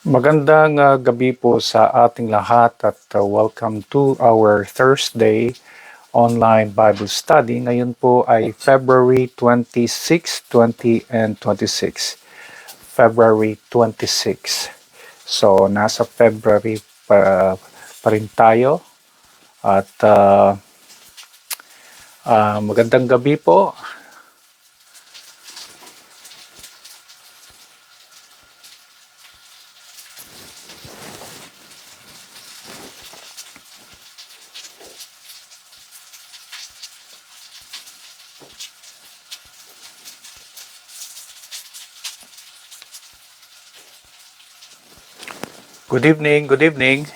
Magandang gabi po sa ating lahat at welcome to our Thursday online Bible study. Ngayon po ay February 26, 2026. February 26. So, nasa February pa rin tayo at magandang gabi po. Good evening, good evening.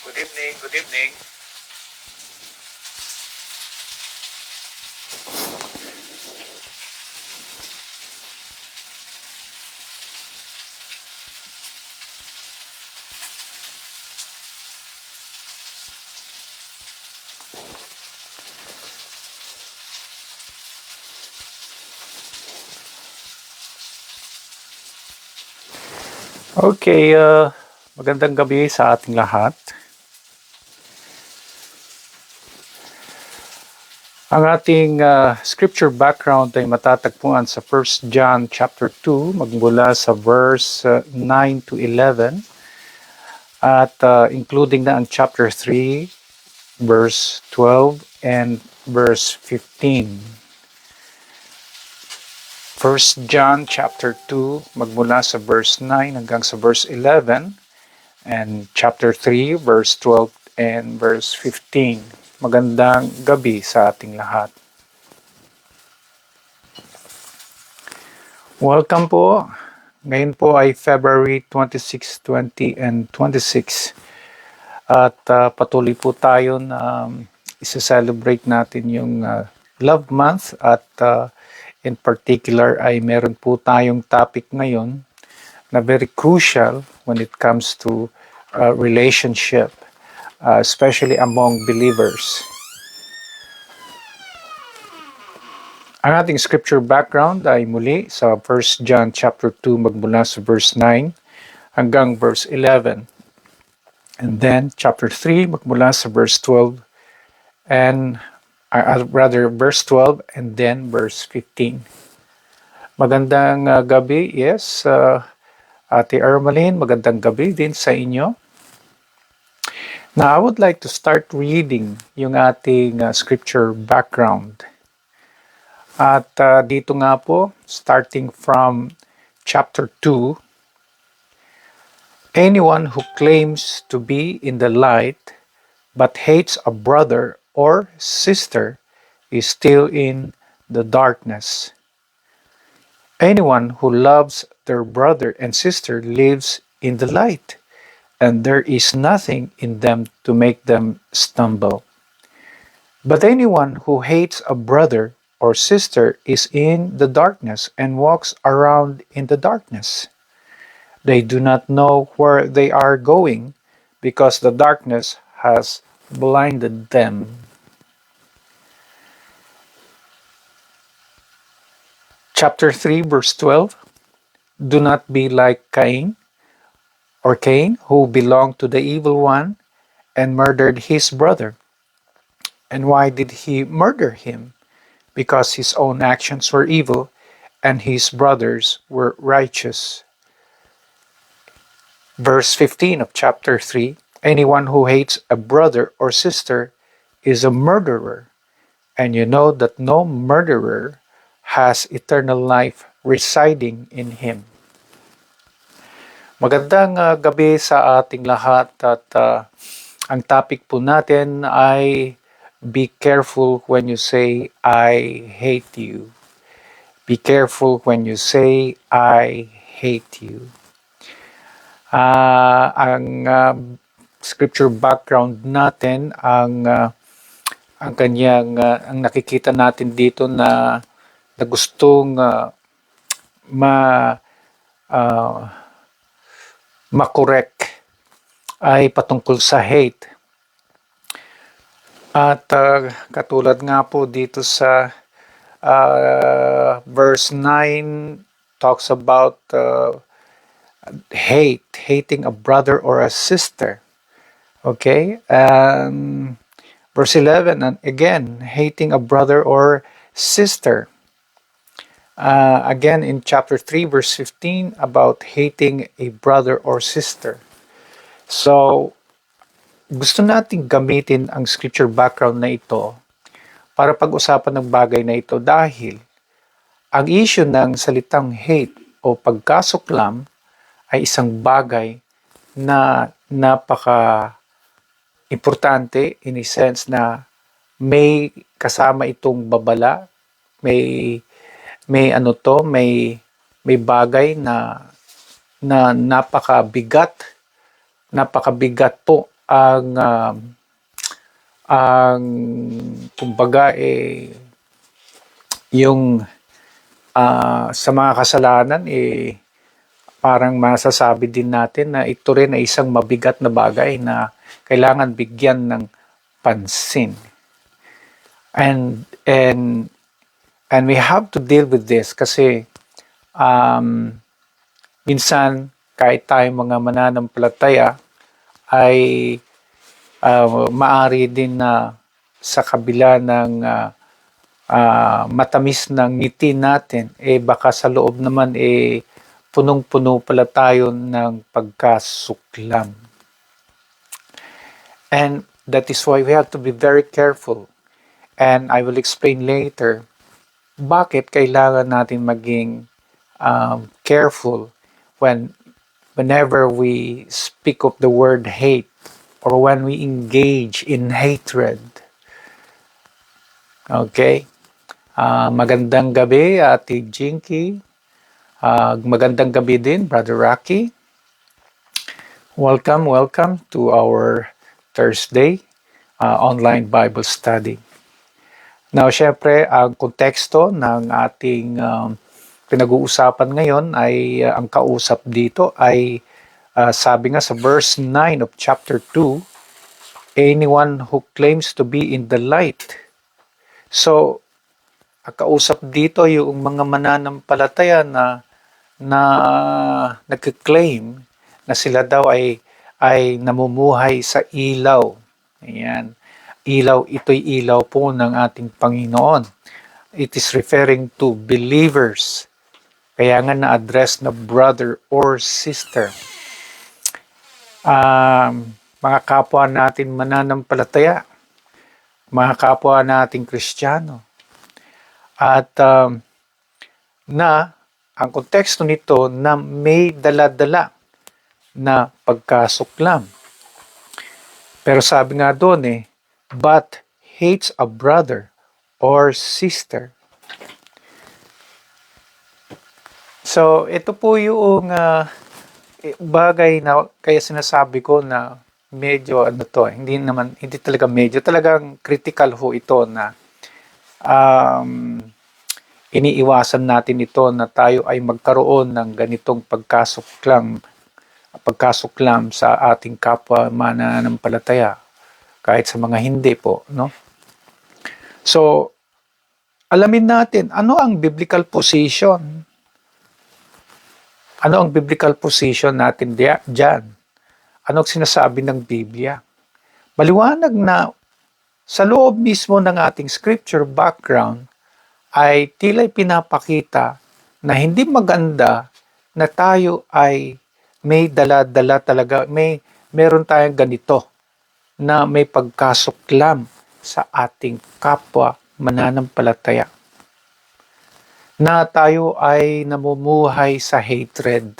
Good evening, good evening. Okay, magandang gabi sa ating lahat. Ang ating scripture background ay matatagpuan sa 1 John chapter 2 magmula sa verse 9 to 11 at including na ang chapter 3 verse 12 and verse 15. 1 John chapter 2 magmula sa verse 9 hanggang sa verse 11 and chapter 3 verse 12 and verse 15. Magandang gabi sa ating lahat. Welcome po. Ngayon po ay February 26, 20 and 26 at patuloy po tayo na isa-celebrate natin yung Love Month at in particular ay meron po tayong topic ngayon na very crucial when it comes to relationship, especially among believers. Ang ating scripture background ay muli sa 1 John chapter 2 magmula sa verse 9 hanggang verse 11. And then chapter 3 magmula sa verse 12 and verse 12 and then verse 15. Magandang gabi, yes, Ate Ermeline, magandang gabi din sa inyo. Now, I would like to start reading yung ating scripture background. At dito nga po, starting from chapter 2, anyone who claims to be in the light but hates a brother or sister is still in the darkness. Anyone who loves their brother and sister lives in the light, and there is nothing in them to make them stumble. But anyone who hates a brother or sister is in the darkness and walks around in the darkness. They do not know where they are going because the darkness has blinded them. Chapter 3 verse 12. Do not be like Cain, who belonged to the evil one and murdered his brother. And why did he murder him? Because his own actions were evil and his brothers were righteous. Verse 15 of chapter 3, anyone who hates a brother or sister is a murderer, and you know that no murderer has eternal life residing in him. Magandang gabi sa ating lahat at ang topic po natin ay be careful when you say, I hate you. Be careful when you say, I hate you. Ang scripture background natin, ang kanyang, ang nakikita natin dito na gustong makorek ay patungkol sa hate. At katulad nga po dito sa verse 9 talks about hating a brother or a sister. Okay? Verse 11, and again, hating a brother or sister. Again, in chapter 3, verse 15, about hating a brother or sister. So, gusto nating gamitin ang scripture background na ito para pag-usapan ng bagay na ito dahil ang issue ng salitang hate o pagkasuklam ay isang bagay na napaka-importante in a sense na may kasama itong babala, may bagay na napakabigat po ang kumbaga yung sa mga kasalanan parang masasabi din natin na ito rin ay isang mabigat na bagay na kailangan bigyan ng pansin. And we have to deal with this kasi minsan kahit tayong mga mananampalataya ay maari din na sa kabila ng matamis ng ngiti natin, baka sa loob naman punong-puno pala tayo ng pagkasuklam. And that is why we have to be very careful. And I will explain later bakit kailangan natin maging careful whenever we speak of the word hate or when we engage in hatred. Okay? Magandang gabi, Ate Jinky. Magandang gabi din, Brother Rocky. Welcome to our Thursday online Bible study. Now, syempre, ang konteksto ng ating pinag-uusapan ngayon ay ang kausap dito ay sabi nga sa verse 9 of chapter 2, anyone who claims to be in the light. So, ang kausap dito yung mga mananampalataya na nagkiklaim na sila daw ay namumuhay sa ilaw. Ayan. Ilaw, ito'y ilaw po ng ating Panginoon. It is referring to believers. Kaya nga na-address na brother or sister. Mga kapwa natin mananampalataya, mga kapwa nating Kristiyano. At ang konteksto nito na may dala-dala na pagkasuklam. Pero sabi nga doon but hates a brother or sister. So, ito po yung bagay na kaya sinasabi ko na medyo hindi talaga medyo, talagang critical ho ito na iniiwasan natin ito na tayo ay magkaroon ng ganitong pagkasuklam sa ating kapwa mananampalataya kahit sa mga hindi po, no? So, alamin natin ano ang biblical position. Ano ang biblical position natin diyan? Ano ang sinasabi ng Biblia? Maliwanag na sa loob mismo ng ating scripture background ay tila'y pinapakita na hindi maganda na tayo ay may dala-dala talaga, meron tayong ganito na may pagkasuklam sa ating kapwa mananampalataya. Na tayo ay namumuhay sa hatred.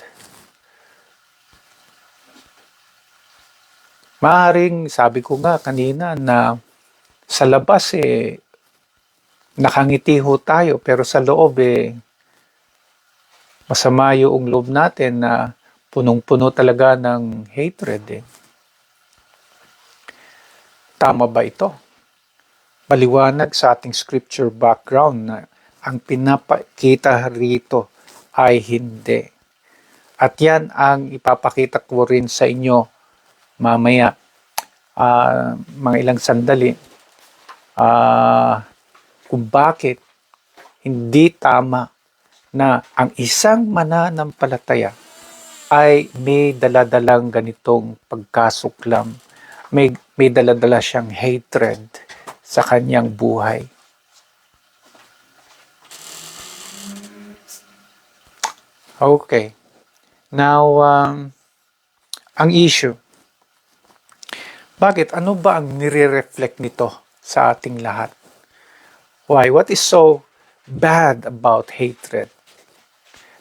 Maaaring, sabi ko nga kanina na sa labas nakangiti ho tayo, pero sa loob masama yung loob natin na punong-puno talaga ng hatred. Tama ba ito? Maliwanag sa ating scripture background na ang pinapakita rito ay hindi. At yan ang ipapakita ko rin sa inyo mamaya, mga ilang sandali. kung bakit hindi tama na ang isang mananampalataya ay may daladalang ganitong pagkasuklam, may daladala siyang hatred sa kanyang buhay. Okay. Now, ang issue. Bakit? Ano ba ang nire-reflect nito sa ating lahat? Why? What is so bad about hatred?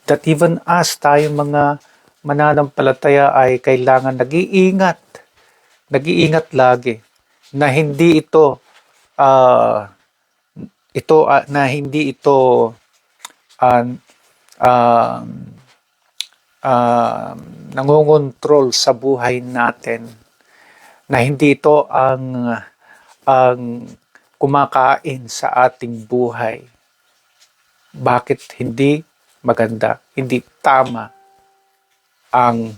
That even us, tayo mga mananampalataya ay kailangan nag-iingat lagi na hindi ito na hindi ito uh, uh, nangongontrol sa buhay natin, na hindi ito ang kumakain sa ating buhay. Bakit hindi maganda, hindi tama ang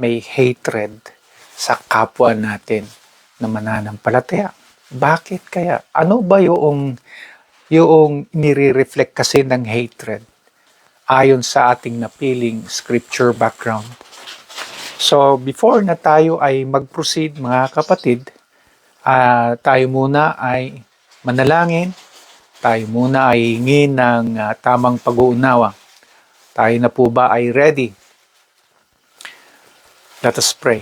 may hatred sa kapwa natin na mananampalataya? Bakit kaya? Ano ba yung nire-reflect kasi ng hatred ayon sa ating napiling scripture background? So, before na tayo ay mag-proceed, mga kapatid, tayo muna ay manalangin, tayo muna ay hingin ng tamang pag-uunawa. Tayo na po ba ay ready? Let us pray.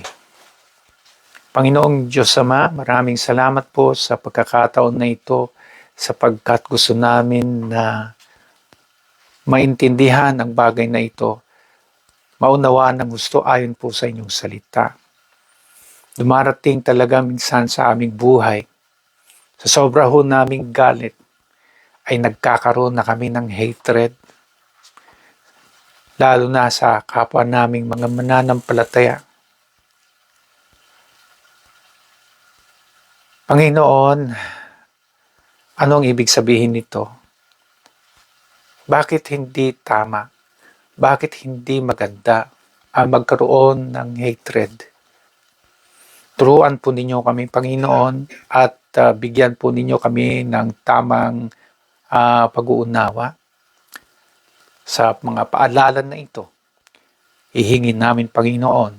Panginoong Diyos Ama, maraming salamat po sa pagkakataon na ito, sapagkat gusto namin na maintindihan ang bagay na ito, maunawaan ang gusto ayon po sa inyong salita. Dumarating talaga minsan sa aming buhay, sa sobra ho naming galit, ay nagkakaroon na kami ng hatred, lalo na sa kapwa naming mga mananampalataya. Panginoon, anong ibig sabihin nito? Bakit hindi tama? Bakit hindi maganda ang magkaroon ng hatred? Turuan po ninyo kami, Panginoon, at bigyan po ninyo kami ng tamang pag-uunawa sa mga paalala na ito. Ihingin namin, Panginoon,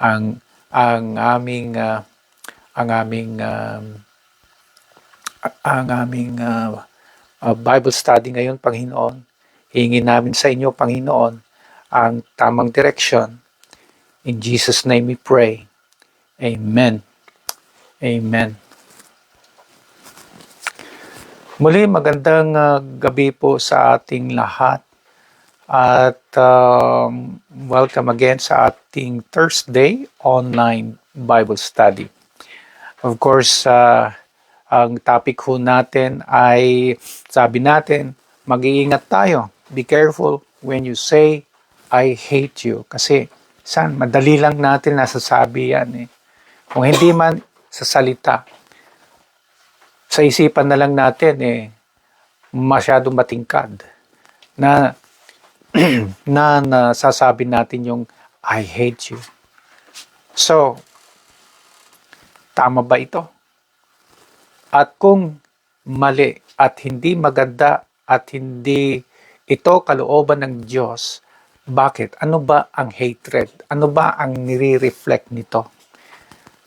ang aming Bible study ngayon, Panginoon. Hingin namin sa inyo, Panginoon, ang tamang direction. In Jesus' name we pray. Amen. Amen. Muli, magandang gabi po sa ating lahat. At welcome again sa ating Thursday online Bible study. Of course, ang topic ho natin ay, sabi natin, mag-iingat tayo. Be careful when you say, I hate you. Kasi, madali lang natin nasasabi yan eh. Kung hindi man sa salita, sa isipan na lang natin masyadong matingkad na nasasabi natin yung I hate you. So, tama ba ito? At kung mali at hindi maganda at hindi ito kalooban ng Diyos, bakit? Ano ba ang hatred? Ano ba ang nire-reflect nito?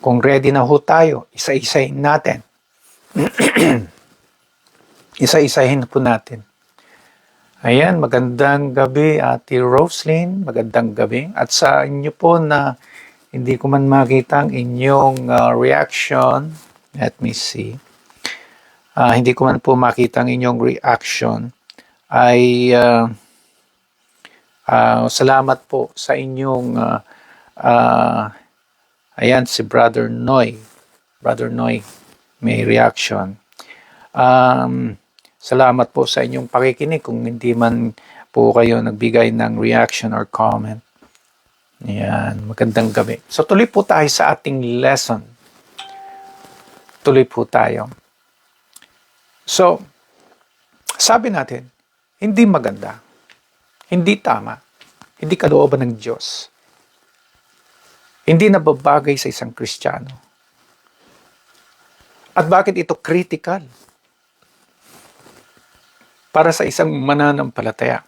Kung ready na ho tayo, isa-isahin natin. Isa-isahin po natin. Ayan, magandang gabi Ate Roslyn, magandang gabi. At sa inyo po na hindi ko man makita ang inyong reaction, let me see. Hindi ko man po makita ang inyong reaction, ay salamat po sa inyong ayan, si Brother Noy may reaction. Salamat po sa inyong pakikinig kung hindi man po kayo nagbigay ng reaction or comment. Ayan, magandang gabi. So tuloy po tayo sa ating lesson. Tuloy po tayo. So, sabi natin, hindi maganda, hindi tama, hindi kalooban ng Diyos, hindi nababagay sa isang Kristiyano At bakit ito critical para sa isang mananampalataya?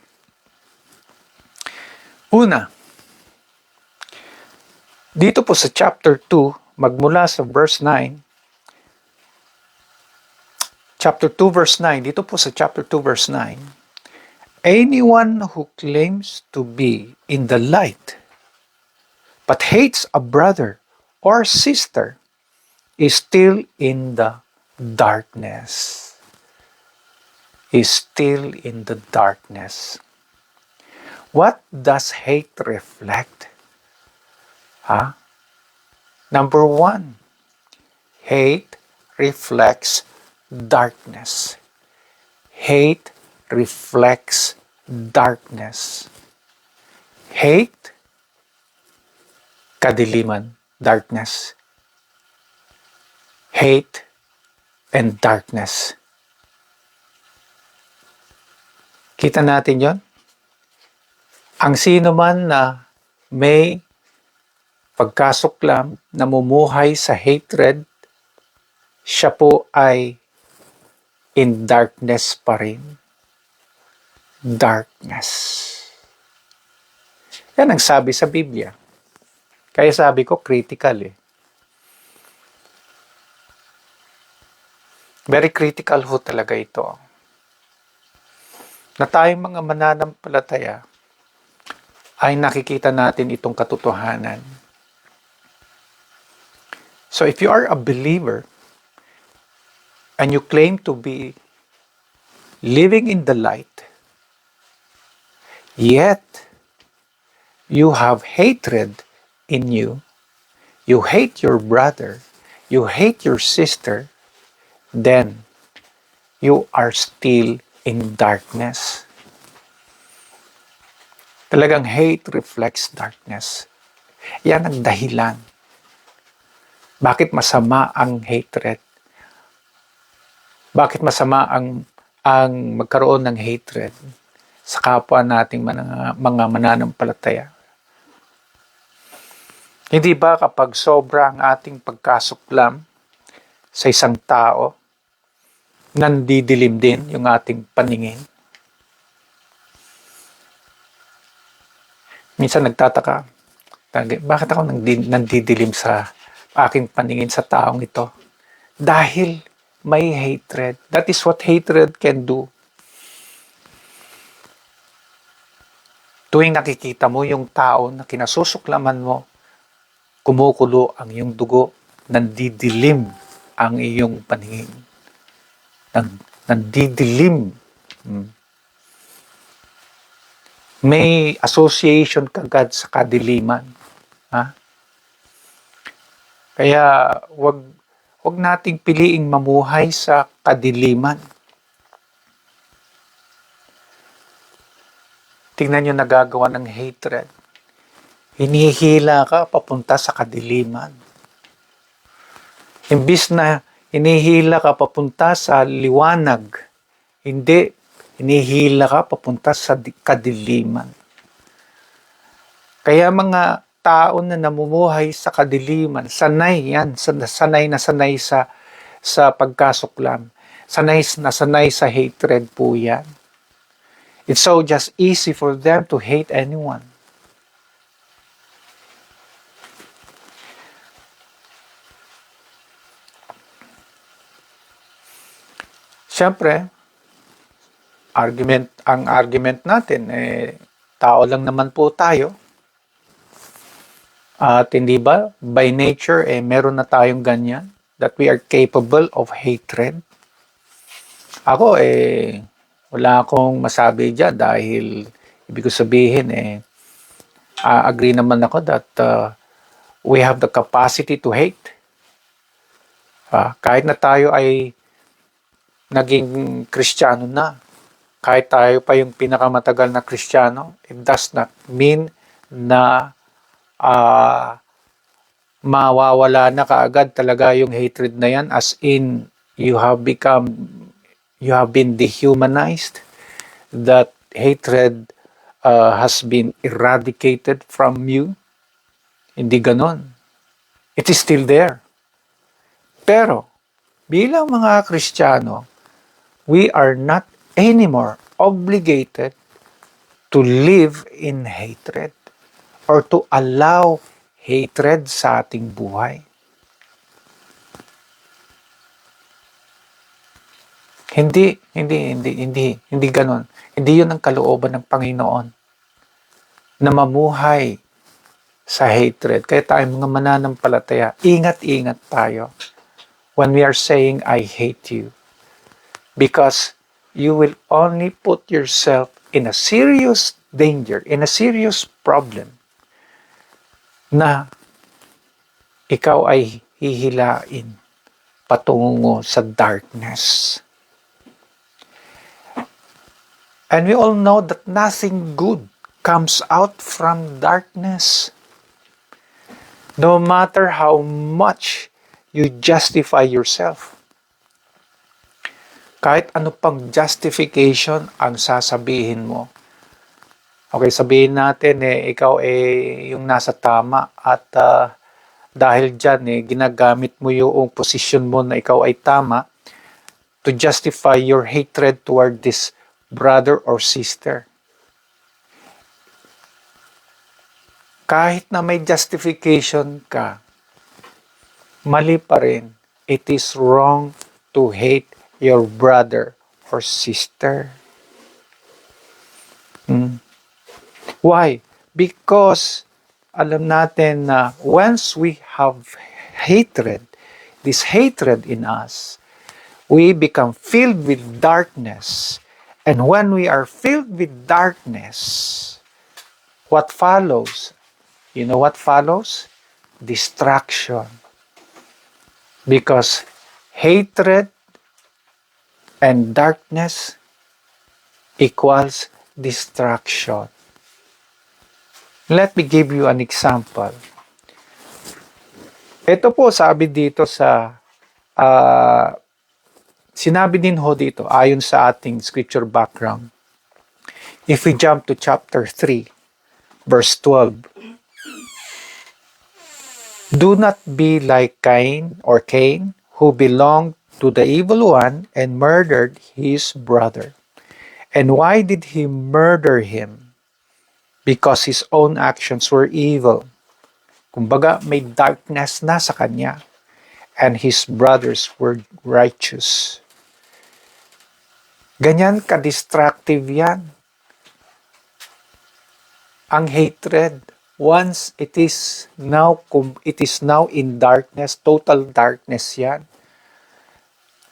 Una, dito po sa chapter 2, magmula sa verse 9, chapter 2 verse 9, dito po sa chapter 2 verse 9, anyone who claims to be in the light but hates a brother or sister is still in the darkness. Is still in the darkness. What does hate reflect? Number one, hate reflects darkness. Hate reflects darkness. Hate, kadiliman, darkness. Hate and darkness. Kita natin yon. Ang sino man na may pagkasuklam, namumuhay sa hatred, siya po ay in darkness pa rin. Darkness. Yan ang sabi sa Biblia. Kaya sabi ko, critical eh. Very critical ho talaga ito. Na tayong mga mananampalataya ay nakikita natin itong katotohanan. So if you are a believer and you claim to be living in the light, yet you have hatred in you, you hate your brother, you hate your sister, then you are still in darkness. Talagang hate reflects darkness. Yan ang dahilan. Bakit masama ang hatred? Bakit masama ang magkaroon ng hatred sa kapwa nating mga mananampalataya? Hindi ba kapag sobra ang ating pagkasuklam sa isang tao, nandidilim din yung ating paningin? Minsan nagtataka, bakit ako nandidilim sa aking paningin sa taong ito? Dahil may hatred. That is what hatred can do. Tuwing nakikita mo yung tao na kinasusuklaman mo, kumukulo ang iyong dugo, nandidilim ang iyong paningin. Nandidilim. May association kagad sa kadiliman. Kaya wag nating piliing mamuhay sa kadiliman. Tingnan nyo nagagawa ng hatred. Hinihila ka papunta sa kadiliman. Imbis na hinihila ka papunta sa liwanag, hindi, hinihila ka papunta sa kadiliman. Kaya mga tao na namumuhay sa kadiliman, sanay yan, sanay sa pagkasuklam. Sanay sa hatred po yan. It's so just easy for them to hate anyone. Siyempre, ang argument natin, tao lang naman po tayo. At hindi ba, by nature, meron na tayong ganyan, that we are capable of hatred. Ako, wala akong masabi dyan dahil ibig ko sabihin, agree naman ako that we have the capacity to hate. Kahit na tayo ay naging Kristiyano na, kahit tayo pa yung pinakamatagal na Kristiyano, it does not mean na mawawala na kaagad talaga yung hatred na yan, as in you have been dehumanized, that hatred has been eradicated from you. Hindi ganon. It is still there. Pero bilang mga Kristiyano, we are not anymore obligated to live in hatred or to allow hatred sa ating buhay. Hindi ganon. Hindi yun ang kalooban ng Panginoon na mamuhay sa hatred. Kaya tayo mga mananampalataya, ingat-ingat tayo when we are saying, I hate you. Because you will only put yourself in a serious danger, in a serious problem, na ikaw ay hihilain patungo sa darkness. And we all know that nothing good comes out from darkness. No matter how much you justify yourself. Kahit ano pang justification ang sasabihin mo. Okay, sabihin natin ikaw yung nasa tama at dahil dyan ginagamit mo yung posisyon mo na ikaw ay tama to justify your hatred toward this brother or sister. Kahit na may justification ka, mali pa rin. It is wrong to hate your brother or sister. Why? Because alam natin na once we have hatred, this hatred in us, we become filled with darkness. And when we are filled with darkness, what follows? You know what follows? Destruction. Because hatred and darkness equals destruction. Let me give you an example. Ito po sabi dito sa sinabi din ho dito ayon sa ating scripture background. If we jump to chapter 3, verse 12. Do not be like Cain, who belonged to the evil one and murdered his brother. And why did he murder him? Because his own actions were evil. Kumbaga, may darkness na sa kanya. And his brothers were righteous. Ganyan ka-destructive yan. Ang hatred, once it is now in darkness, total darkness yan,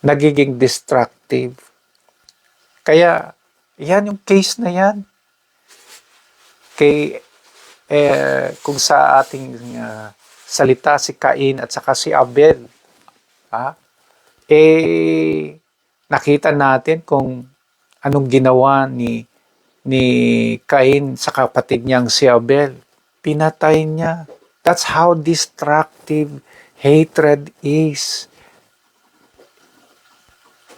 nagiging destructive. Kaya, yan yung case na yan. Kung sa ating salita si Cain at saka si Abel, nakita natin kung anong ginawa ni Cain sa kapatid niyang si Abel. Pinatay niya. That's how destructive hatred is.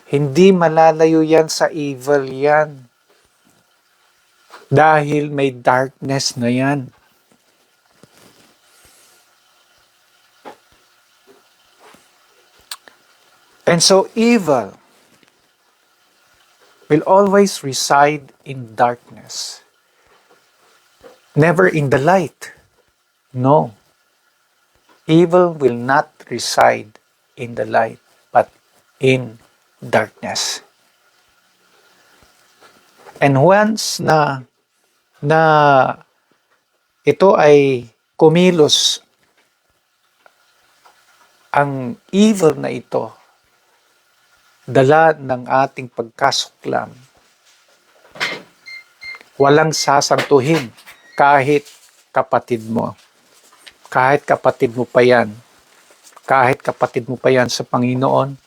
Hindi malalayo yan sa evil yan. Dahil may darkness na yan. And so evil will always reside in darkness. Never in the light. No. Evil will not reside in the light, but in darkness. And once na ito ay kumilos, ang evil na ito, dala ng ating pagkasuklam, walang sasantuhin kahit kapatid mo. Kahit kapatid mo pa yan. Kahit kapatid mo pa yan sa Panginoon,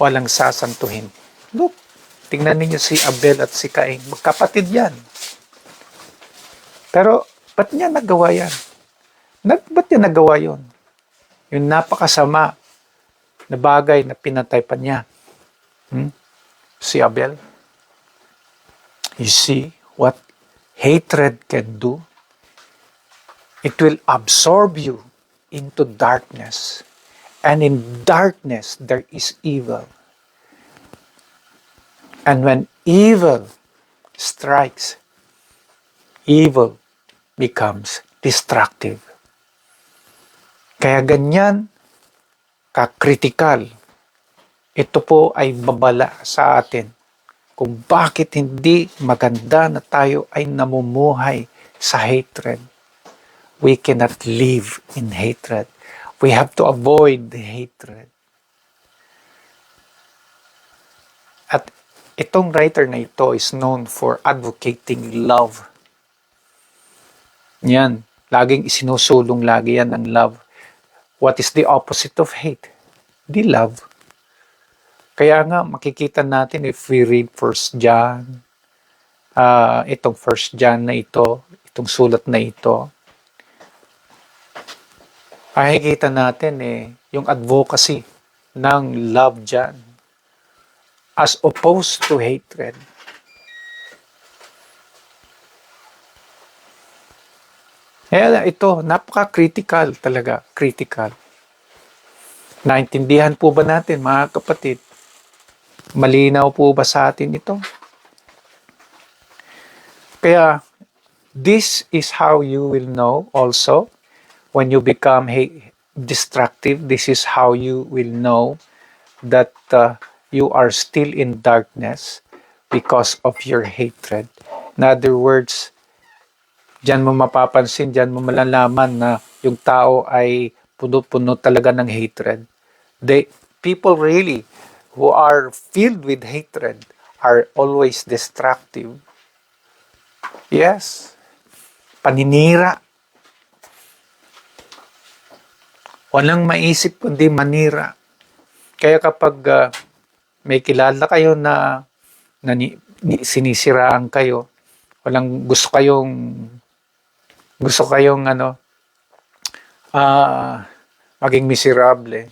walang sasantuhin. Look, tingnan ninyo si Abel at si Cain. Magkapatid yan. Pero, ba't niya nagawa yan? Ba't niya nagawa yun? Yung napakasama na bagay na pinatay pa niya. Si Abel. You see what hatred can do? It will absorb you into darkness. And in darkness there is evil. And when evil strikes, evil becomes destructive. Kaya ganyan ka-critical. Ito po ay babala sa atin kung bakit hindi maganda na tayo ay namumuhay sa hatred. We cannot live in hatred. We have to avoid the hatred. At itong writer na ito is known for advocating love. Yan. Laging isinusulong lagi yan ang love. What is the opposite of hate? Di love. Kaya nga makikita natin if we read 1 John, itong 1 John na ito, itong sulat na ito, makikita natin yung advocacy ng love dyan as opposed to hatred. Kaya ito, napaka-critical talaga, critical. Naintindihan po ba natin mga kapatid? Malinaw po ba sa atin ito? Kaya, this is how you will know also when you become destructive. This is how you will know that you are still in darkness because of your hatred. In other words, diyan mo mapapansin, diyan mo malalaman na yung tao ay puno-puno talaga ng hatred. People really who are filled with hatred are always destructive. Yes. Paninira. Walang maisip kundi manira. Kaya kapag may kilala kayo na sinisiraan kayo, walang gusto kayong maging miserable.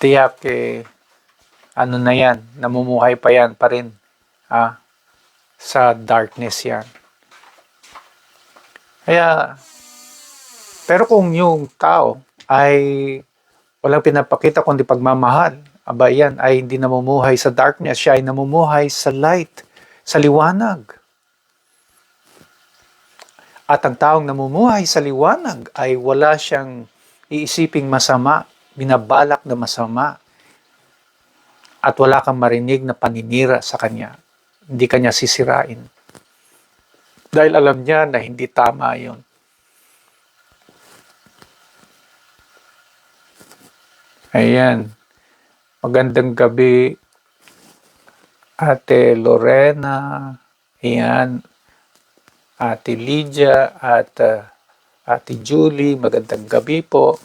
Tiyak ano na yan, namumuhay pa yan pa rin sa darkness yan. Kaya, pero kung yung tao ay walang pinapakita kundi pagmamahal, aba yan ay hindi namumuhay sa darkness, siya ay namumuhay sa light, sa liwanag. At ang taong namumuhay sa liwanag ay wala siyang iisiping masama, binabalak na masama, at wala kang marinig na paninira sa kanya. Hindi kanya sisirain. Dahil alam niya na hindi tama yun. Ayan. Magandang gabi, Ate Lorena. Ayan. Ate Lydia at Ate Julie. Magandang gabi po.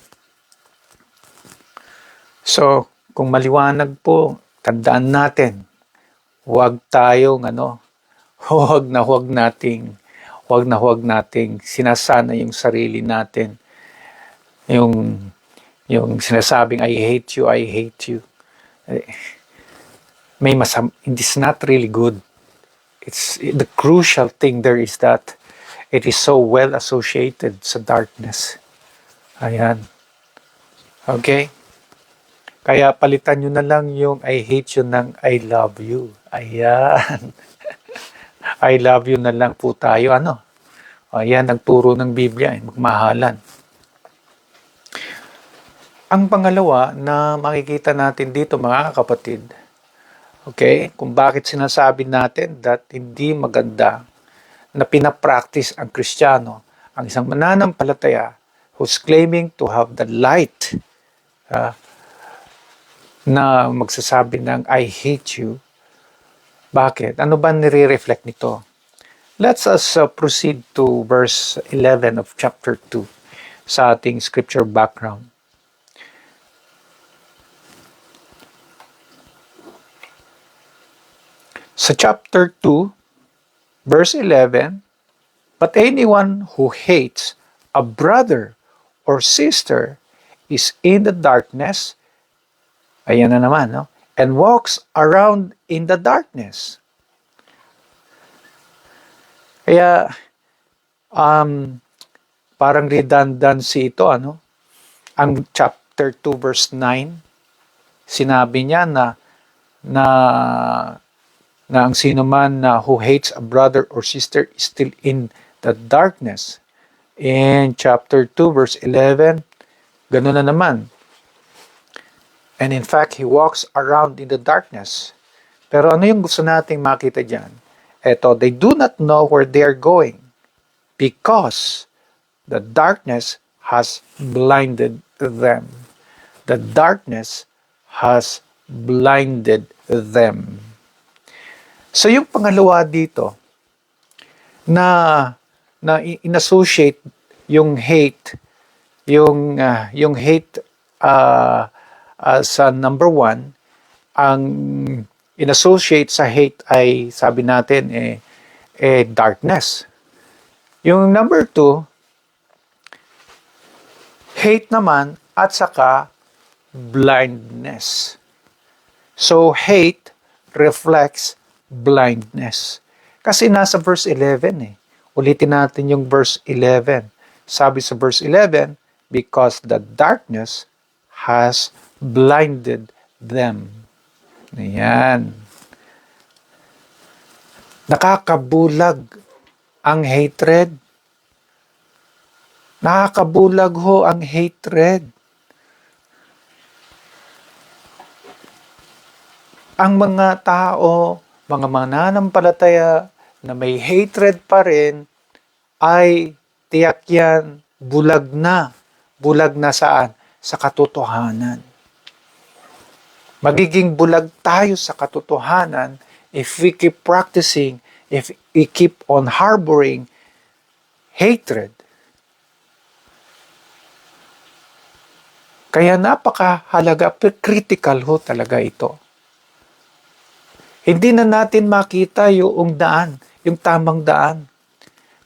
So, kung maliwanag po, tandaan natin, huwag nating sinasana yung sarili natin. Yung sinasabing, I hate you. It's not really good. It's the crucial thing there is that it is so well associated sa darkness. Ayan. Okay? Kaya palitan nyo na lang yung I hate you ng I love you. Ayan. I love you na lang po tayo. Ayan ang turo ng Biblia. Magmahalan. Ang pangalawa na makikita natin dito mga kapatid, okay, kung bakit sinasabi natin that hindi maganda na pinapractice ang Kristiyano, ang isang mananampalataya who's claiming to have the light, na magsasabi ng I hate you. Bakit? Ano ba nire-reflect nito? Let's proceed to verse 11 of chapter 2 sa ating scripture background. Sa chapter 2, verse 11, but anyone who hates a brother or sister is in the darkness, ayan na naman, no? And walks around in the darkness. Kaya, parang redundancy ito, Ang chapter 2 verse 9, sinabi niya na na ang sino man na who hates a brother or sister is still in the darkness. In chapter 2 verse 11, ganun na naman. And in fact, he walks around in the darkness. Pero ano yung gusto nating makita dyan? Eto, they do not know where they are going because the darkness has blinded them. The darkness has blinded them. So yung pangalawa dito, na in-associate yung hate, yung hate sa number 1, ang in-associate sa hate ay sabi natin darkness. Yung number 2, hate naman at saka blindness. So hate reflects blindness. Kasi nasa verse 11 Ulitin natin yung verse 11. Sabi sa verse 11, because the darkness has blinded them. Ayan. Nakakabulag ang hatred. Nakakabulag ho ang hatred. Ang mga tao, mga mananampalataya na may hatred pa rin, ay tiyak yan, bulag na. Bulag na saan? Sa katotohanan. Magiging bulag tayo sa katotohanan if we keep practicing, if we keep on harboring hatred. Kaya napakahalaga, critical ho talaga ito. Hindi na natin makita yung daan, yung tamang daan.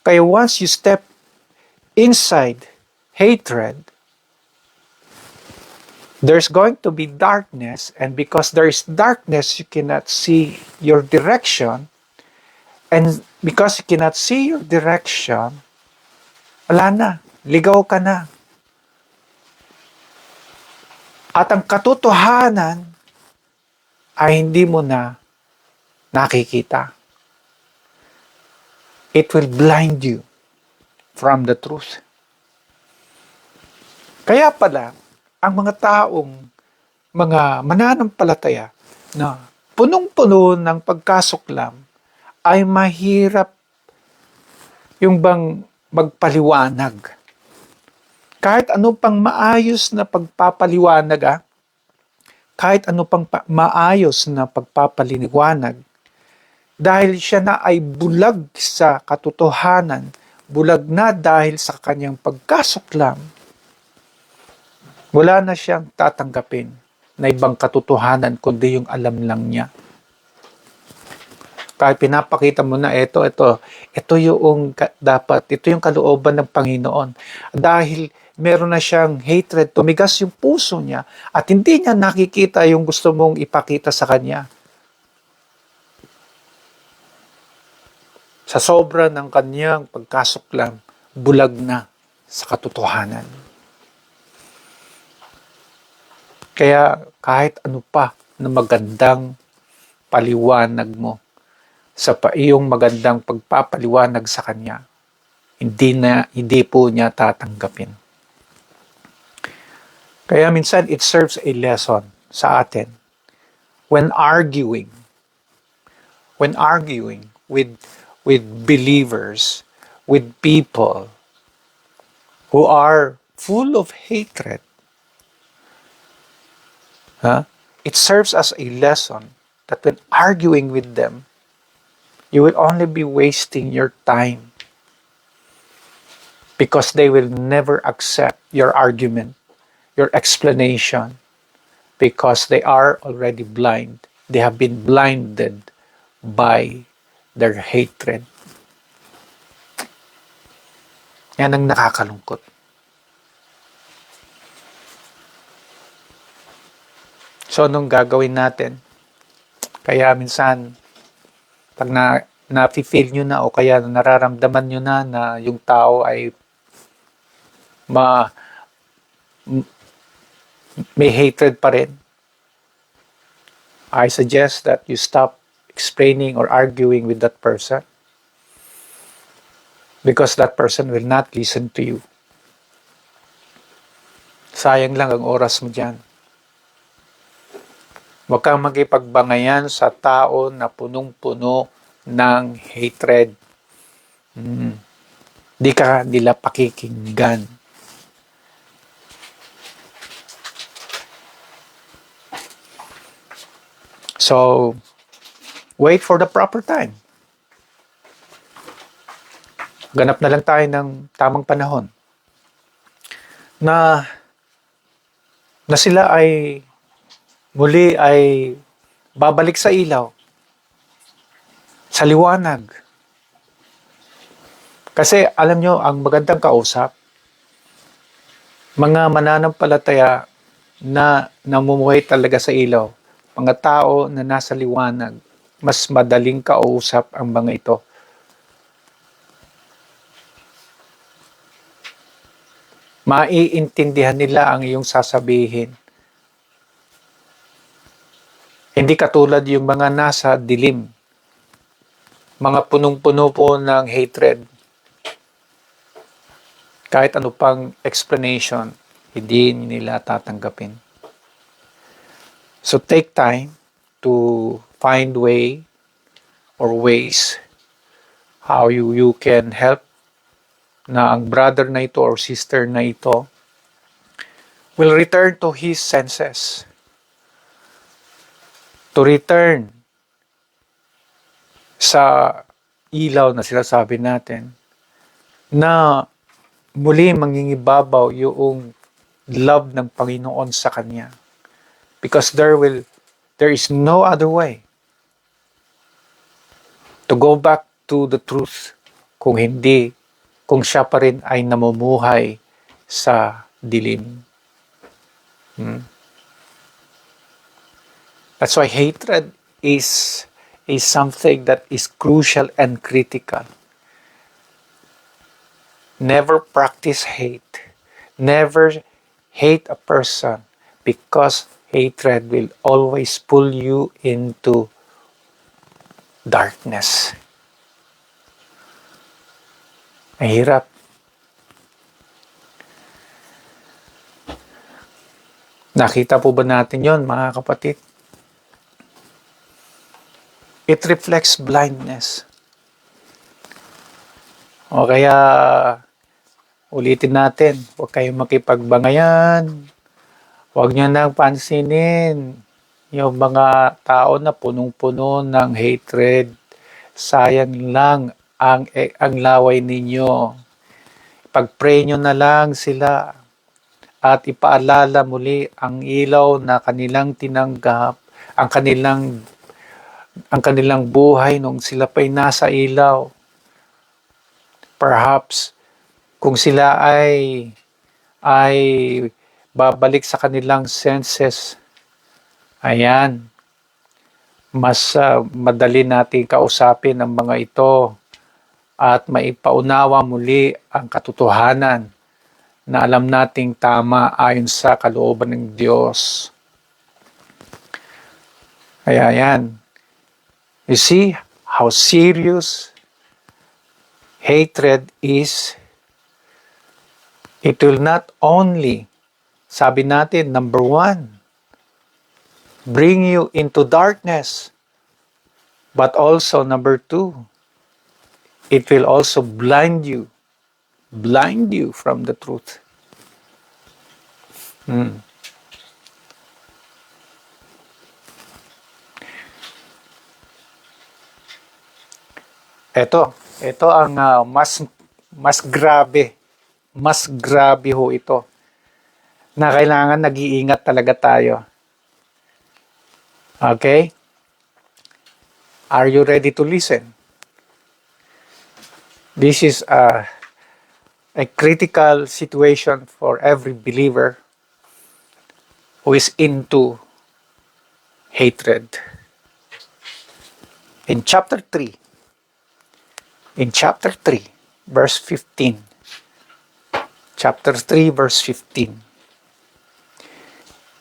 Kaya once you step inside hatred, there's going to be darkness, and because there is darkness, you cannot see your direction. And because you cannot see your direction, wala na, ligaw ka na. At ang katotohanan ay hindi mo na nakikita. It will blind you from the truth. Kaya pala, ang mga taong, mga mananampalataya na punong-puno ng pagkasuklam ay mahirap yung bang magpaliwanag. Kahit ano pang maayos na pagpapaliwanag, kahit ano pang maayos na pagpapaliwanag, dahil siya na ay bulag sa katotohanan, bulag na dahil sa kanyang pagkasuklam, wala na siyang tatanggapin na ibang katotohanan kundi yung alam lang niya. Kahit pinapakita mo na ito yung dapat, ito yung kalooban ng Panginoon. Dahil meron na siyang hatred, tumigas yung puso niya at hindi niya nakikita yung gusto mong ipakita sa kanya. Sa sobra ng kanyang pagkasuklam, bulag na sa katotohanan. Kaya kahit ano pa na magandang paliwanag mo sa iyong magandang pagpapaliwanag sa kanya, hindi po niya tatanggapin. Kaya minsan it serves a lesson sa atin when arguing with believers, with people who are full of hatred. It serves as a lesson that when arguing with them, you will only be wasting your time because they will never accept your argument, your explanation, because they are already blind. They have been blinded by their hatred. Yan ang nakakalungkot. So, anong gagawin natin? Kaya minsan, pag na-feel nyo na o kaya nararamdaman nyo na yung tao ay may hatred pa rin, I suggest that you stop explaining or arguing with that person, because that person will not listen to you. Sayang lang ang oras mo dyan. Huwag kang magipagbangayan sa tao na punong-puno ng hatred. Di ka nila pakikinggan. So, wait for the proper time. Ganap na lang tayo ng tamang panahon na sila ay muli ay babalik sa ilaw, sa liwanag. Kasi alam nyo, ang magandang kausap, mga mananampalataya na namumuhay talaga sa ilaw, mga tao na nasa liwanag, mas madaling kausap ang mga ito. Maiintindihan nila ang iyong sasabihin. Hindi katulad yung mga nasa dilim, mga punong-puno po ng hatred. Kahit ano pang explanation, hindi nila tatanggapin. So take time to find way or ways how you can help na ang brother na ito or sister na ito will return to his senses. To return sa ilaw na sinasabi natin, na muli mangingibabaw yung love ng Panginoon sa kanya. Because there is no other way to go back to the truth kung siya pa rin ay namumuhay sa dilim. That's why hatred is something that is crucial and critical. Never practice hate. Never hate a person, because hatred will always pull you into darkness. Mahirap. Nakita po ba natin yon, mga kapatid? It reflects blindness. O kaya, ulitin natin, huwag kayong makipagbangayan. Huwag niyo nang pansinin yung mga tao na punong-puno ng hatred. Sayang lang ang laway ninyo. Pag-pray nyo na lang sila at ipaalala muli ang ilaw na kanilang tinanggap, ang kanilang buhay nung sila pa'y nasa ilaw. Perhaps kung sila ay babalik sa kanilang senses, ayan, mas madali natin kausapin ang mga ito at maipaunawa muli ang katotohanan na alam nating tama ayon sa kalooban ng Diyos. Kaya yan. You see how serious hatred is. It will not only, sabi natin, number 1, bring you into darkness, but also number 2, it will also blind you from the truth. Ito ang mas grabe ho ito, na kailangan nag-iingat talaga tayo. Okay? Are you ready to listen? This is a critical situation for every believer who is into hatred. In chapter 3, verse 15. Chapter 3, verse 15.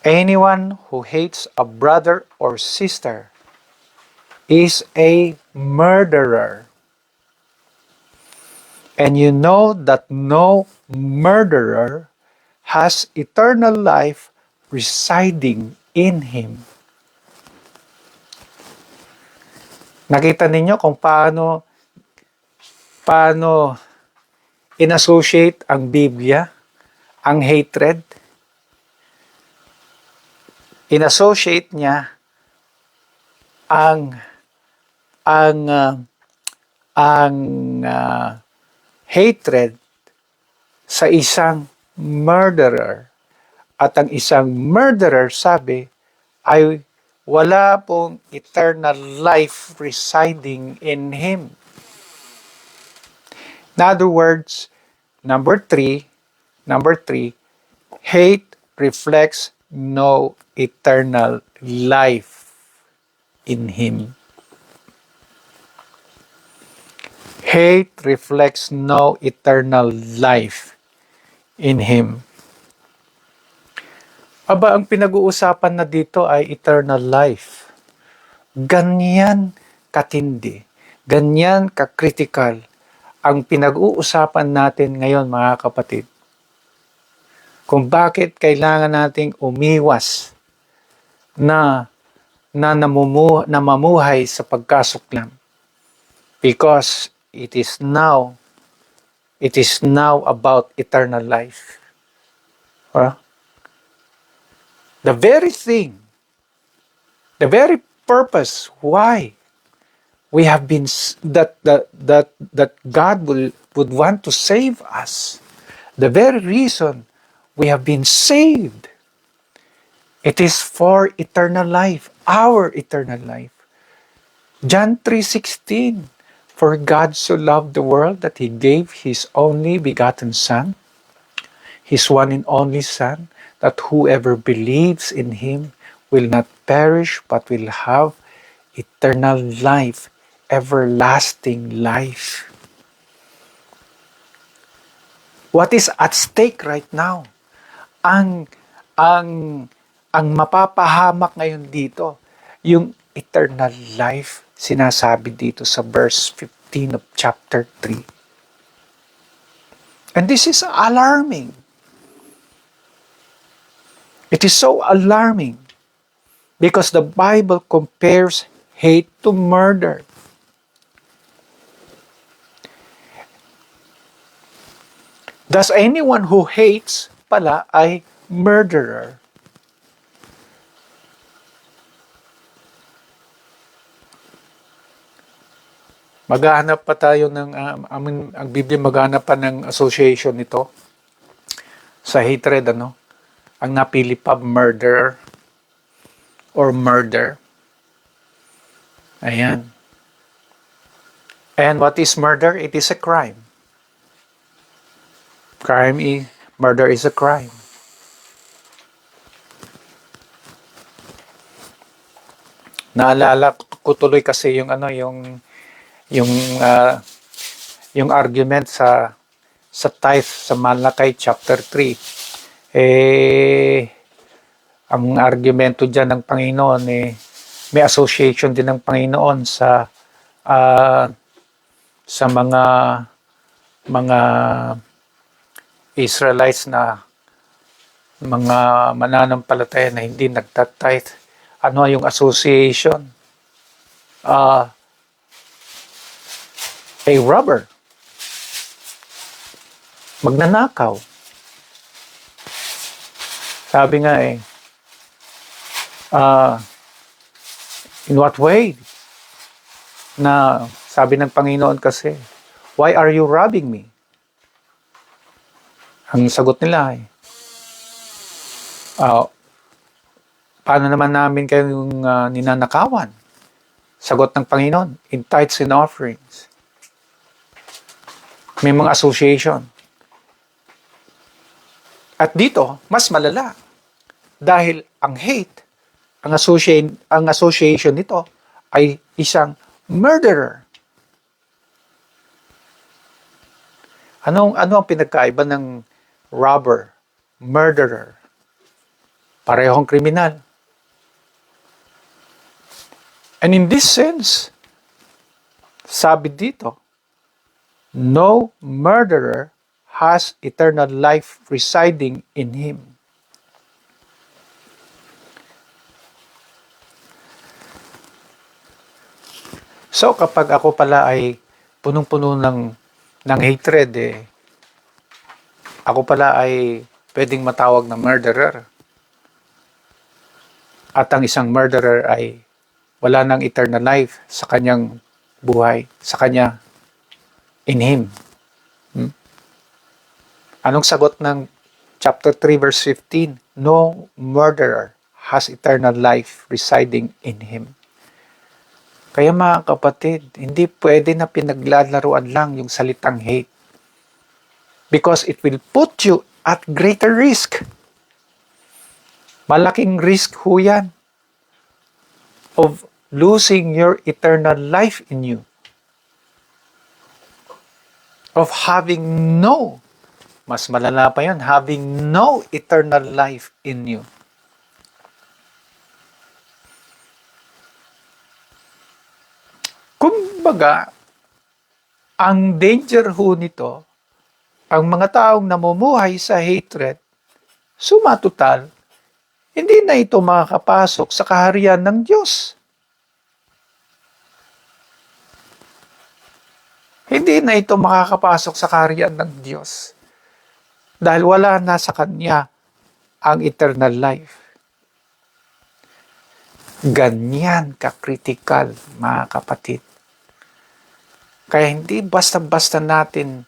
Anyone who hates a brother or sister is a murderer. And you know that no murderer has eternal life residing in him. Nakita ninyo kung paano in-associate ang Biblia, ang hatred? In-associate niya ang ang uh, hatred sa isang murderer. At ang isang murderer, sabi, ay wala pong eternal life residing in him. In other words, number three, hate reflects no eternal life in him. Hate reflects no eternal life in him. Aba, ang pinag-uusapan na dito ay eternal life. Ganyan katindi, ganyan ka-critical ang pinag-uusapan natin ngayon, mga kapatid. Kung bakit kailangan nating umiwas na mamuhay sa pagkasuklam. Because it is now about eternal life. The very thing, the very purpose why we have been that God would want to save us, the very reason we have been saved, it is for eternal life, our eternal life. John 3:16, for God so loved the world that He gave His only begotten Son, His one and only Son, that whoever believes in Him will not perish but will have eternal life, everlasting life. What is at stake right now? Ang mapapahamak ngayon dito, yung eternal life, sinasabi dito sa verse 15 of chapter 3. And this is alarming. It is so alarming because the Bible compares hate to murder. Thus, anyone who hates pala ay murderer. Maghahanap pa tayo ng, ang Biblia maghahanap pa ng association nito sa hatred, Ang napili pa, murderer or murder. Ayan. And what is murder? It is a crime. Murder is a crime. Naalala ko tuloy kasi yung argument sa tithe sa Malakay chapter 3. Ang argumento diyan ng Panginoon may association din ng Panginoon sa mga Israelites na mga mananampalataya na hindi nagtatithe. Ano yung association? A robber. Magnanakaw. Sabi nga in what way? Na sabi ng Panginoon kasi, why are you robbing me? Ang sagot nila paano naman namin kayong ninanakawan? Sagot ng Panginoon, in tithes and offerings. May mga association. At dito, mas malala. Dahil ang hate, ang association nito ay isang murderer. Ano ang pinagkaiba ng robber, murderer? Parehong kriminal. And in this sense, sabi dito, no murderer has eternal life residing in him. So kapag ako pala ay punong-puno ng hatred, ako pala ay pwedeng matawag na murderer. At ang isang murderer ay wala ng eternal life sa kanyang buhay, sa kanya, in him. Anong sagot ng chapter 3 verse 15? No murderer has eternal life residing in him. Kaya mga kapatid, hindi pwede na pinaglalaruan lang yung salitang hate. Because it will put you at greater risk. Malaking risk ho yan of losing your eternal life in you. Of having mas malala pa yun, having no eternal life in you. Kumbaga, ang danger ho nito, ang mga taong namumuhay sa hatred, sumatotal, hindi na ito makakapasok sa kaharian ng Diyos. Hindi na ito makakapasok sa kaharian ng Diyos. Dahil wala na sa Kanya ang eternal life. Ganyan ka-critical, mga kapatid. Kaya hindi basta-basta natin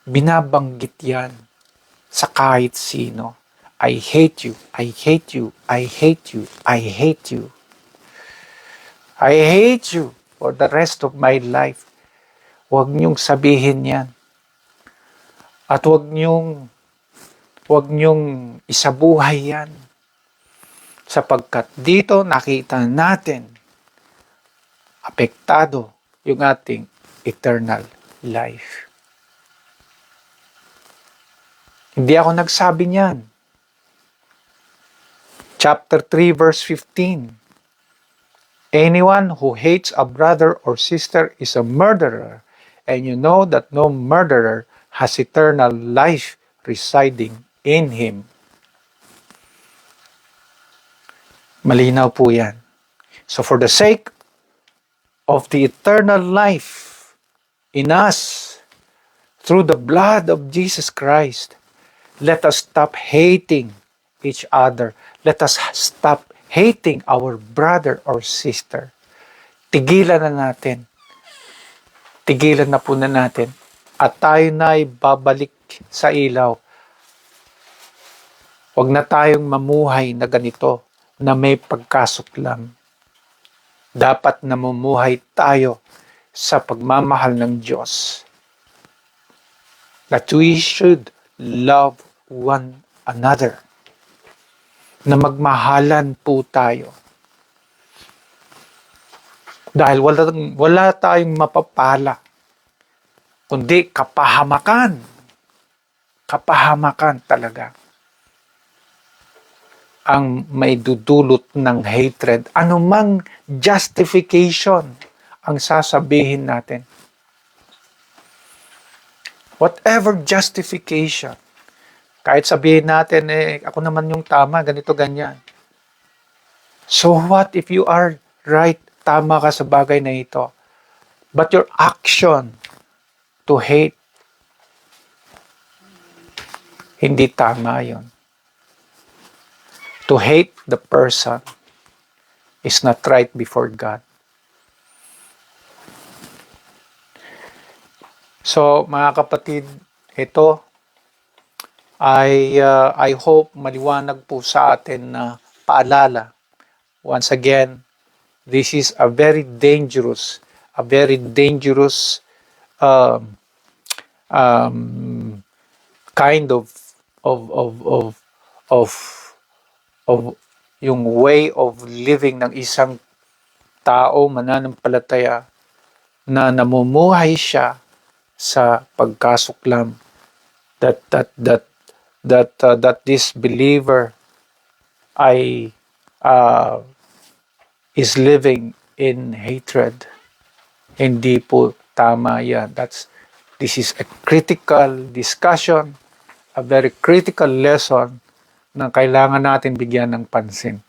binabanggit yan sa kahit sino. I hate you, I hate you, I hate you, I hate you. I hate you for the rest of my life. Huwag niyong sabihin yan. At huwag niyong isabuhay yan. Sapagkat dito nakita natin apektado yung ating eternal life. Hindi ako nagsabi niyan. Chapter 3 verse 15. Anyone who hates a brother or sister is a murderer, and you know that no murderer has eternal life residing in him. Malinaw po yan. So for the sake of the eternal life in us, through the blood of Jesus Christ, let us stop hating each other. Let us stop hating our brother or sister. Tigilan na natin. Tigilan na po na natin. At tayo na ay babalik sa ilaw. Huwag na tayong mamuhay na ganito, na may pagkasuklam. Dapat namumuhay tayo sa pagmamahal ng Diyos. That we should love one another. Na magmahalan po tayo. Dahil wala tayong mapapala, kundi kapahamakan. Kapahamakan talaga ang may dudulot ng hatred. Anumang justification ang sasabihin natin. Whatever justification. Kahit sabihin natin, ako naman yung tama, ganito, ganyan. So what if you are right, tama ka sa bagay na ito, but your action to hate, hindi tama yon. To hate the person is not right before God. So, mga kapatid, ito I hope maliwanag po sa atin na paalala. Once again, this is a very dangerous kind of yung way of living ng isang tao mananampalataya na namumuhay siya sa pagkasuklam, that this believer ay is living in hatred. Hindi po tama yan. This is a critical discussion, a very critical lesson na kailangan natin bigyan ng pansin.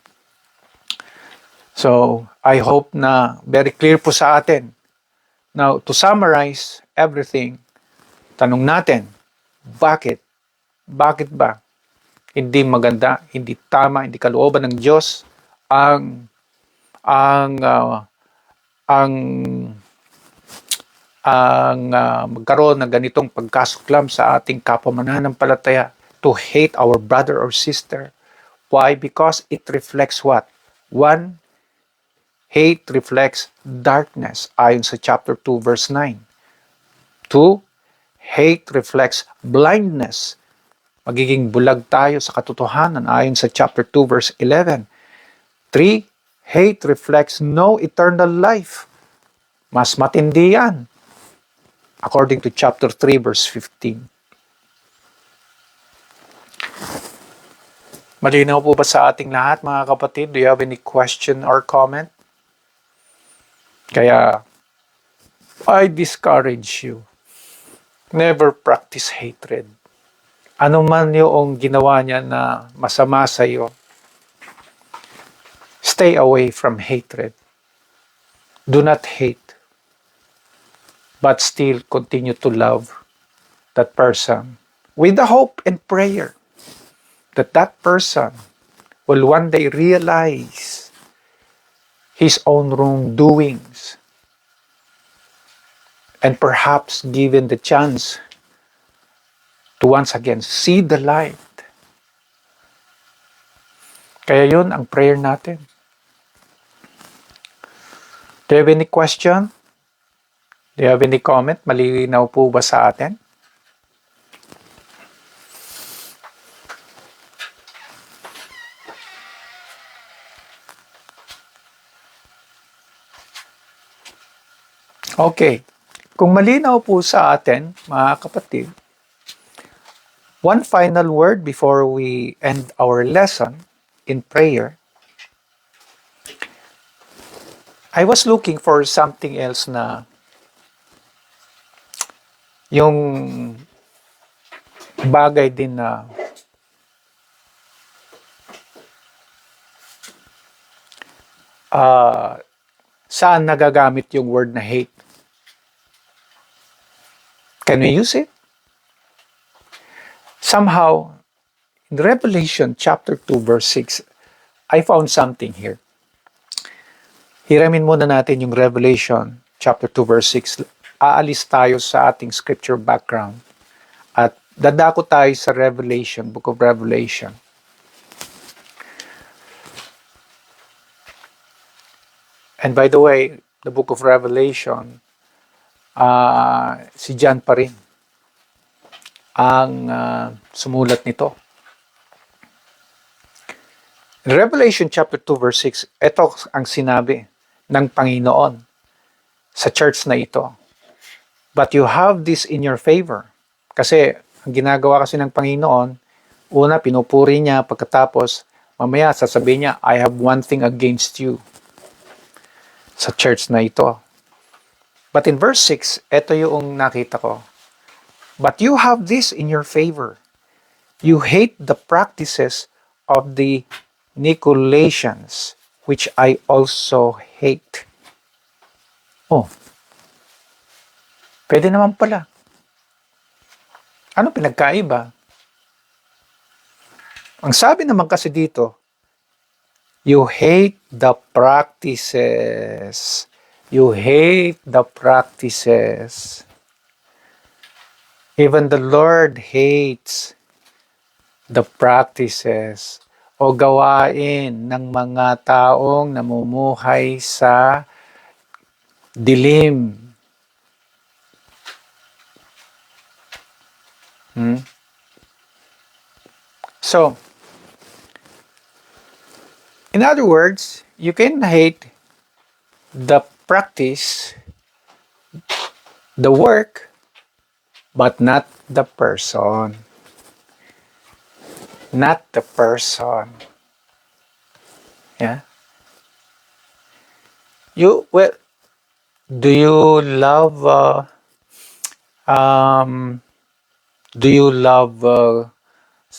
So, I hope na very clear po sa atin. Now, to summarize everything, tanong natin, bakit? Bakit ba hindi maganda, hindi tama, hindi kalooban ng Diyos ang magkaroon ng ganitong pagkasuklam sa ating kapwa mananampalataya, to hate our brother or sister? Why? Because it reflects what? One, hate reflects darkness, ayon sa chapter 2, verse 9. Two, hate reflects blindness. Magiging bulag tayo sa katotohanan, ayon sa chapter 2, verse 11. Three, hate reflects no eternal life. Mas matindi yan, according to chapter 3, verse 15. Malinaw po ba sa ating lahat, mga kapatid? Do you have any question or comment? Kaya, I discourage you. Never practice hatred. Ano man yung ginawa niya na masama sa iyo, stay away from hatred. Do not hate, but still continue to love that person with the hope and prayer that that person will one day realize his own wrongdoings, and perhaps given the chance to once again see the light. Kaya yun ang prayer natin. Do you have any question? Do you have any comment? Malinaw po ba sa atin? Okay. Kung malinaw po sa atin, mga kapatid, one final word before we end our lesson in prayer. I was looking for something else na yung bagay din na saan nagagamit yung word na hate. Can we use it? Somehow, in Revelation chapter 2, verse 6, I found something here. Hiramin muna natin yung Revelation chapter 2, verse 6. Aalis tayo sa ating scripture background at dadako tayo sa Revelation, Book of Revelation. And by the way, the Book of Revelation, si John pa rin ang sumulat nito. In Revelation chapter 2, verse 6, ito ang sinabi ng Panginoon sa church na ito. But you have this in your favor. Kasi ang ginagawa kasi ng Panginoon, una pinupuri niya, pagkatapos mamaya sasabihin niya, I have one thing against you sa church na ito. But in verse 6, ito yung nakita ko. But you have this in your favor. You hate the practices of the Nicolaitans, which I also hate. Oh, pwede naman pala. Ano pinagkaiba? Ang sabi naman kasi dito, you hate the practices. You hate the practices. Even the Lord hates the practices o gawain ng mga taong namumuhay sa dilim. So, in other words, you can hate the practice, the work, but not the person. Not the person. Yeah. Well, do you love um do you love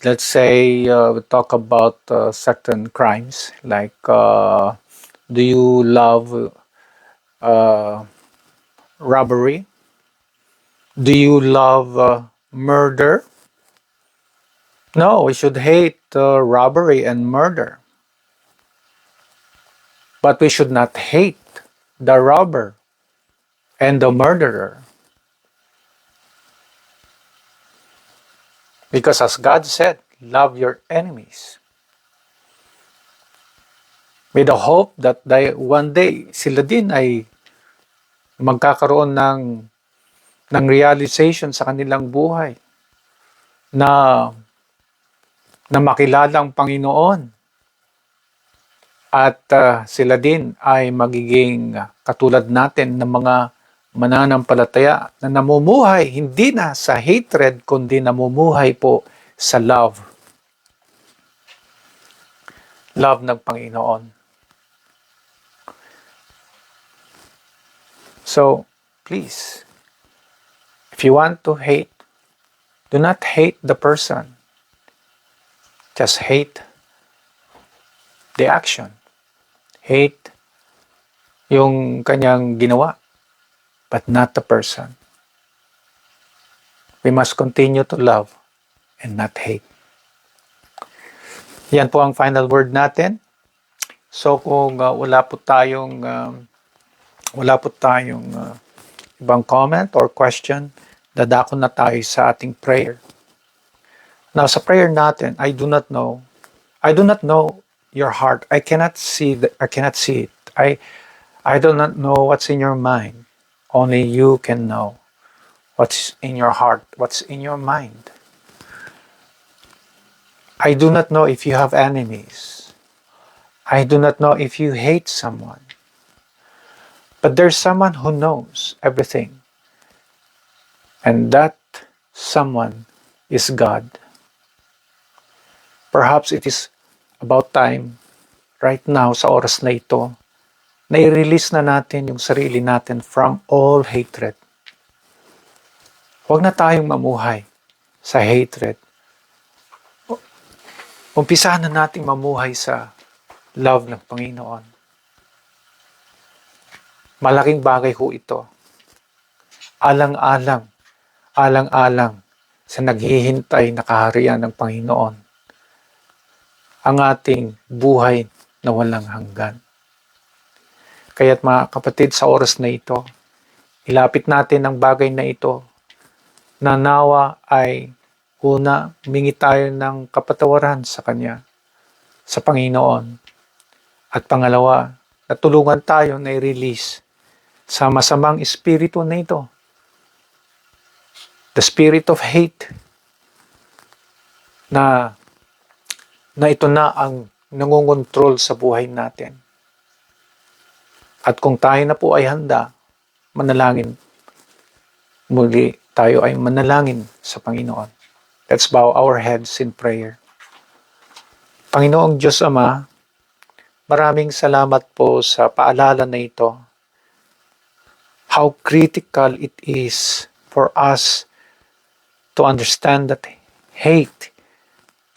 let's say we talk about certain crimes like do you love uh, robbery? Do you love murder? No, we should hate robbery and murder, but we should not hate the robber and the murderer, because as God said, love your enemies, with the hope that one day sila din ay magkakaroon ng realization sa kanilang buhay na makilala ang Panginoon at sila din ay magiging katulad natin ng mga mananampalataya na namumuhay hindi na sa hatred kundi namumuhay po sa love. Love ng Panginoon. So, please, if you want to hate, do not hate the person. Just hate the action. Hate yung kanyang ginawa, but not the person. We must continue to love and not hate. Yan po ang final word natin. So kung wala po tayong ibang comment or question, dadako na tayo sa ating prayer. Now sa prayer natin, I do not know your heart. I cannot see it. I do not know what's in your mind. Only you can know what's in your heart, what's in your mind. I do not know if you have enemies. I do not know if you hate someone. But there's someone who knows everything. And that someone is God. Perhaps it is about time, right now, sa oras na ito, na i-release na natin yung sarili natin from all hatred. Huwag na tayong mamuhay sa hatred. Umpisahan na nating mamuhay sa love ng Panginoon. Malaking bagay ho ito. Alang-alang sa naghihintay na kaharian ng Panginoon. Ang ating buhay na walang hanggan. Kaya't mga kapatid, sa oras na ito, ilapit natin ang bagay na ito na nawa ay una, humingi tayo ng kapatawaran sa Kanya, sa Panginoon. At pangalawa, natulungan tayo na i-release sa masamang espiritu na ito. The spirit of hate na ito na ang nangungontrol sa buhay natin. At kung tayo na po ay handa, manalangin. Muli tayo ay manalangin sa Panginoon. Let's bow our heads in prayer. Panginoong Diyos Ama, maraming salamat po sa paalala na ito. How critical it is for us to understand that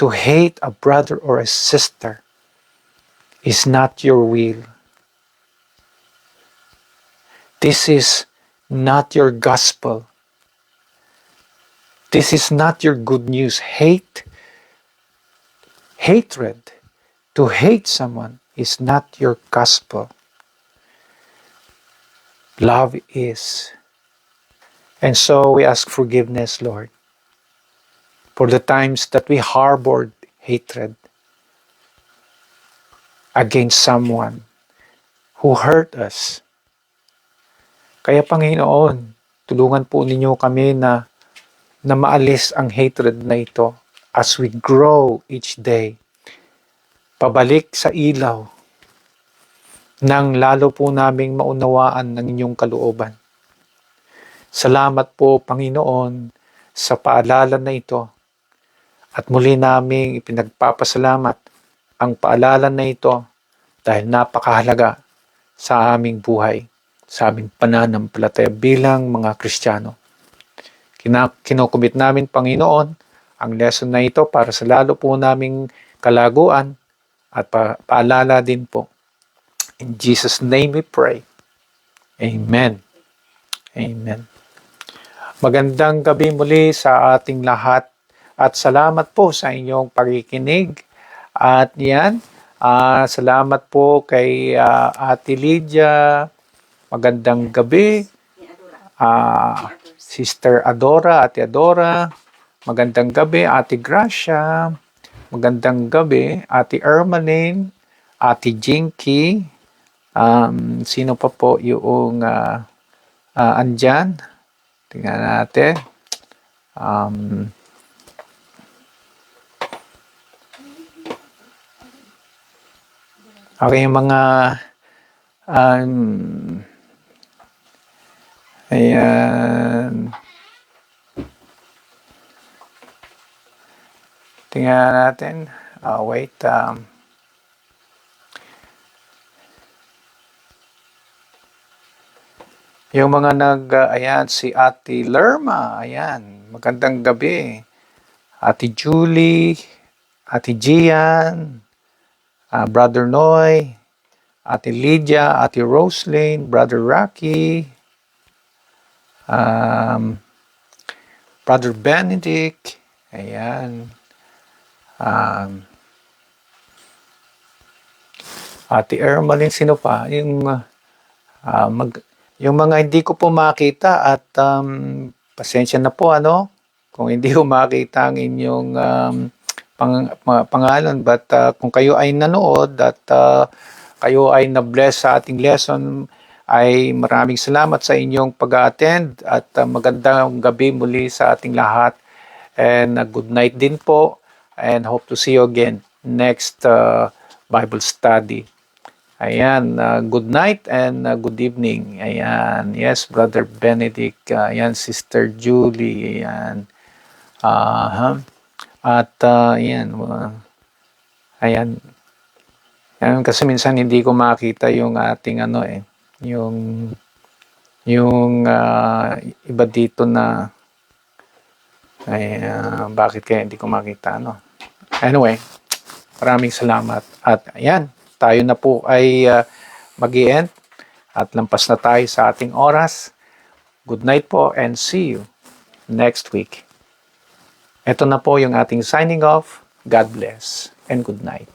to hate a brother or a sister is not your will. This is not your gospel. This is not your good news. Hatred, to hate someone is not your gospel. Love is. And so we ask forgiveness, Lord, for the times that we harbored hatred against someone who hurt us. Kaya Panginoon, tulungan po ninyo kami na maalis ang hatred na ito as we grow each day. Pabalik sa ilaw nang lalo po naming maunawaan ng inyong kalooban. Salamat po Panginoon sa paalala na ito at muli naming ipinagpapasalamat ang paalala na ito dahil napakahalaga sa aming buhay, sa aming pananampalataya bilang mga Kristiyano. Kinukumit namin, Panginoon, ang lesson na ito para sa lalo po naming kalaguan at paalala din po. In Jesus' name we pray. Amen. Amen. Magandang gabi muli sa ating lahat at salamat po sa inyong pakikinig. At yan, salamat po kay Ate Lydia. Magandang gabi. Sister Adora, Ate Adora. Magandang gabi, Ate Gracia. Magandang gabi, Ate Ermeline, Ate Jinky. Sino pa po yung andyan? Tingnan natin. Okay, yung mga ayan. Tingnan natin. Wait. Yung mga ayan, si Ate Lerma, ayan, magandang gabi. Ate Julie, Ate Gian, Brother Noy, Ate Lydia, Ate Roslyn, Brother Rocky, Brother Benedict, ayan, Ate Ermeline, sino pa? Yung mga hindi ko po makita at pasensya na po kung hindi ko makita ang inyong pangalan, but kung kayo ay nanood at kayo ay na-bless sa ating lesson, ay maraming salamat sa inyong pag-attend at magandang gabi muli sa ating lahat, and good night din po, and hope to see you again next Bible study. Ayan, good night and good evening. Ayan, yes, Brother Benedict. Ayan, Sister Julie. Ayan. At ayan. Ayan. Ayan, kasi minsan hindi ko makita yung ating yung iba dito na bakit kaya hindi ko makita Anyway, maraming salamat. At ayan, tayo na po ay mag-i-end at lampas na tayo sa ating oras. Good night po and see you next week. Ito na po yung ating signing off. God bless and good night.